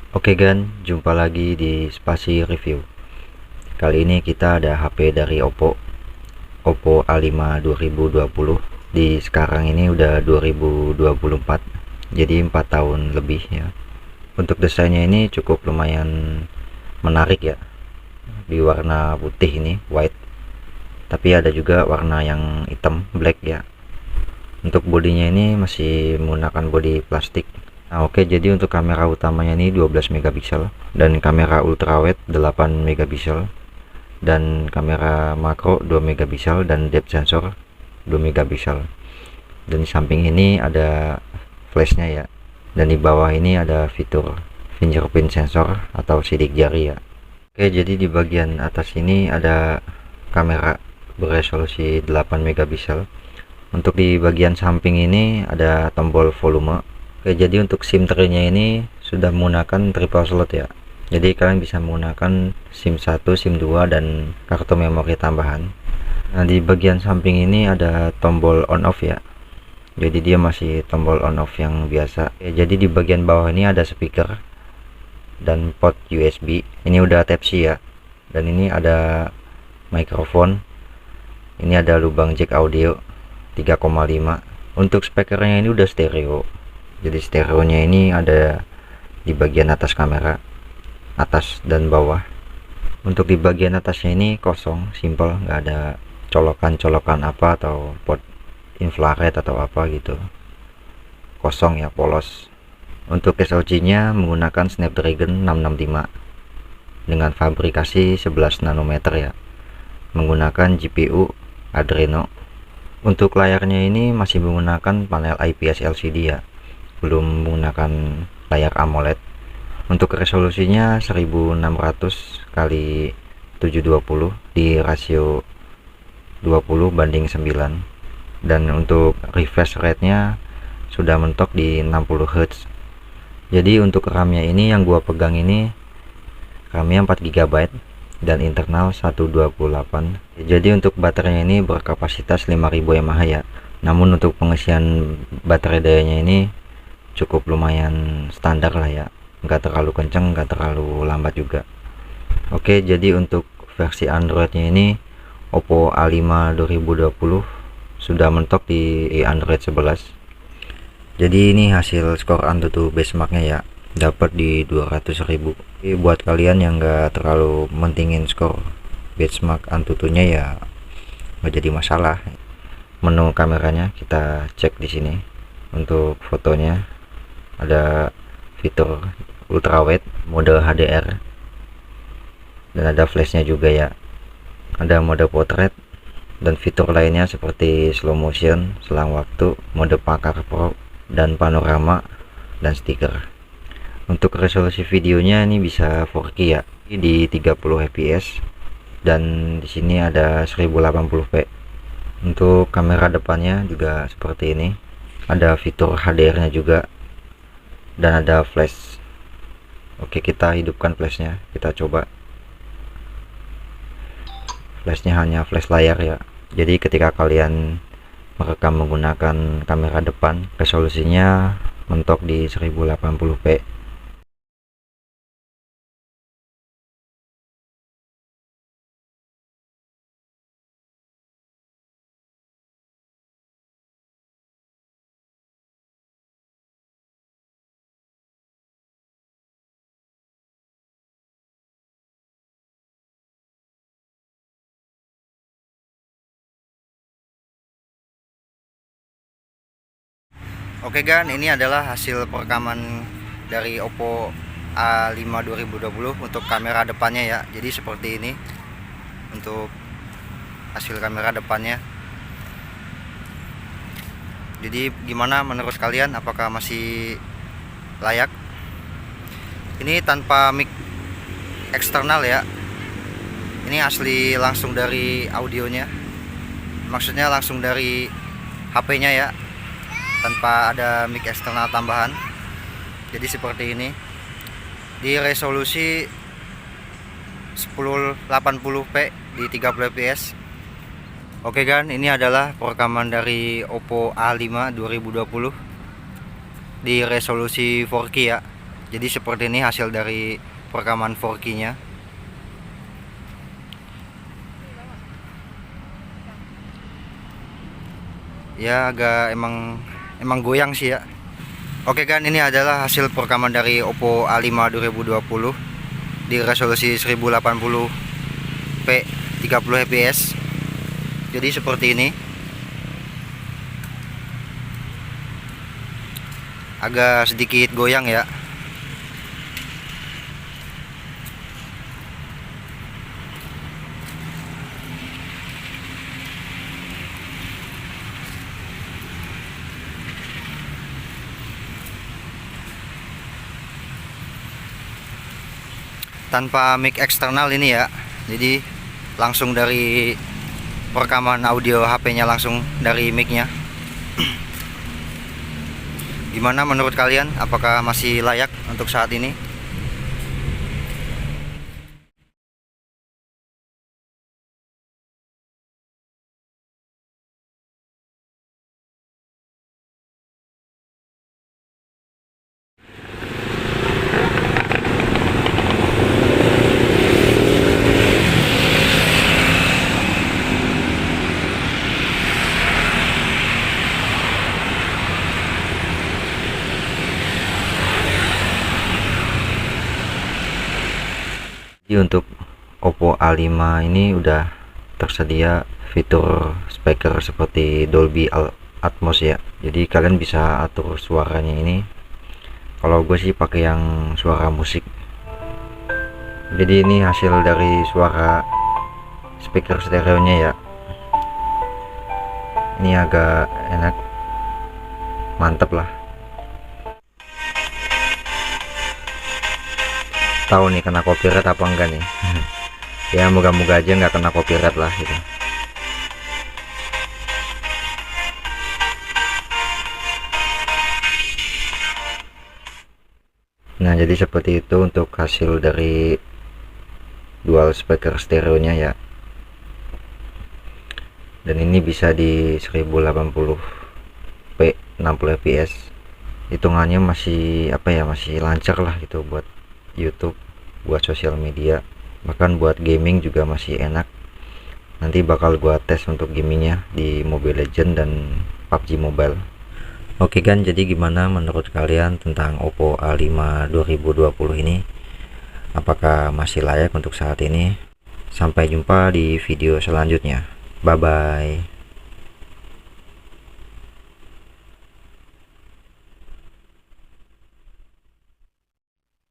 Oke Gan, jumpa lagi di Spasi Review. Kali ini kita ada HP dari Oppo A5 2020. Di sekarang ini udah 2024, jadi 4 tahun lebih ya. Untuk desainnya ini cukup lumayan menarik ya, di warna putih ini, white. Tapi ada juga warna yang hitam, black ya. Untuk bodinya ini masih menggunakan bodi plastik. Nah, oke, jadi untuk kamera utamanya ini 12 megapiksel dan kamera ultrawide 8 megapiksel dan kamera makro 2 megapiksel dan depth sensor 2 megapiksel. Dan di samping ini ada flashnya ya. Dan di bawah ini ada fitur fingerprint sensor atau sidik jari ya. Oke, jadi di bagian atas ini ada kamera beresolusi 8 megapiksel. Untuk di bagian samping ini ada tombol volume. Oke, jadi untuk SIM tray-nya ini sudah menggunakan triple slot ya. Jadi kalian bisa menggunakan SIM 1, SIM 2 dan kartu memori tambahan. Nah, di bagian samping ini ada tombol on off ya. Jadi dia masih tombol on off yang biasa. Oke, jadi di bagian bawah ini ada speaker dan port USB. Ini udah Type C ya. Dan ini ada mikrofon. Ini ada lubang jack audio 3,5. Untuk speakernya ini udah stereo. Jadi stereonya ini ada di bagian atas kamera, atas dan bawah. Untuk di bagian atasnya ini kosong, simple, nggak ada colokan-colokan apa atau port infrared atau apa gitu. Kosong ya, polos. Untuk SoC nya menggunakan Snapdragon 665 dengan fabrikasi 11 nanometer ya, menggunakan GPU Adreno. Untuk layarnya ini masih menggunakan panel IPS LCD ya, belum menggunakan layar AMOLED. Untuk resolusinya 1600 kali 720 di rasio 20:9, dan untuk refresh rate nya sudah mentok di 60 Hz. Jadi untuk RAM-nya ini yang gua pegang ini RAM-nya 4 GB dan internal 128. Jadi untuk baterainya ini berkapasitas 5000 mAh ya. Namun untuk pengisian baterai dayanya ini cukup lumayan standar lah ya, nggak terlalu kenceng, nggak terlalu lambat juga. Oke, jadi untuk versi Androidnya ini Oppo A5 2020 sudah mentok di Android 11. Jadi ini hasil skor Antutu benchmarknya ya, dapat di 200.000. Buat kalian yang nggak terlalu mentingin skor benchmark Antutunya ya nggak jadi masalah. Menu kameranya kita cek di sini. Untuk fotonya ada fitur ultrawide, mode HDR, dan ada flashnya juga ya. Ada mode portrait dan fitur lainnya seperti slow motion, selang waktu, mode pakar pro, dan panorama dan stiker. Untuk resolusi videonya ini bisa 4K ya, di 30 fps, dan di sini ada 1080p. Untuk kamera depannya juga seperti ini, ada fitur HDR nya juga dan ada flash. Oke, kita hidupkan flashnya, kita coba. Flashnya hanya flash layar ya, jadi ketika kalian merekam menggunakan kamera depan, resolusinya mentok di 1080p. Oke Gan, ini adalah hasil perekaman dari Oppo A5 2020 untuk kamera depannya ya. Jadi seperti ini untuk hasil kamera depannya. Jadi gimana menurut kalian, apakah masih layak? Ini tanpa mic eksternal ya. Ini asli langsung dari audionya. Maksudnya langsung dari HP-nya ya, tanpa ada mic eksternal tambahan. Jadi seperti ini di resolusi 1080p di 30 fps. Oke kan, ini adalah perekaman dari Oppo A5 2020 di resolusi 4K ya. Jadi seperti ini hasil dari perekaman 4K nya. Ya agak emang goyang sih ya. Oke kan, ini adalah hasil perekaman dari Oppo A5 2020 di resolusi 1080p 30 fps. Jadi seperti ini. Agak sedikit goyang ya. Tanpa mic eksternal ini ya, jadi langsung dari perekaman audio HP-nya, langsung dari mic-nya. Gimana menurut kalian, apakah masih layak untuk saat ini? Jadi untuk Oppo A5 ini udah tersedia fitur speaker seperti Dolby Atmos ya. Jadi kalian bisa atur suaranya ini. Kalau gue sih pakai yang suara musik. Jadi ini hasil dari suara speaker stereonya ya. Ini agak enak, mantep lah. Tahu nih kena copyright apa enggak nih. Ya moga-moga aja nggak kena copyright lah gitu. Nah jadi seperti itu untuk hasil dari dual speaker stereonya ya. Dan ini bisa di 1080p 60 fps. Hitungannya masih apa ya, masih lancar lah gitu buat YouTube, buat sosial media, bahkan buat gaming juga masih enak. Nanti bakal gua tes untuk gamingnya di Mobile Legends dan PUBG Mobile. Oke kan, jadi gimana menurut kalian tentang Oppo A5 2020 ini? Apakah masih layak untuk saat ini? Sampai jumpa di video selanjutnya. Bye bye.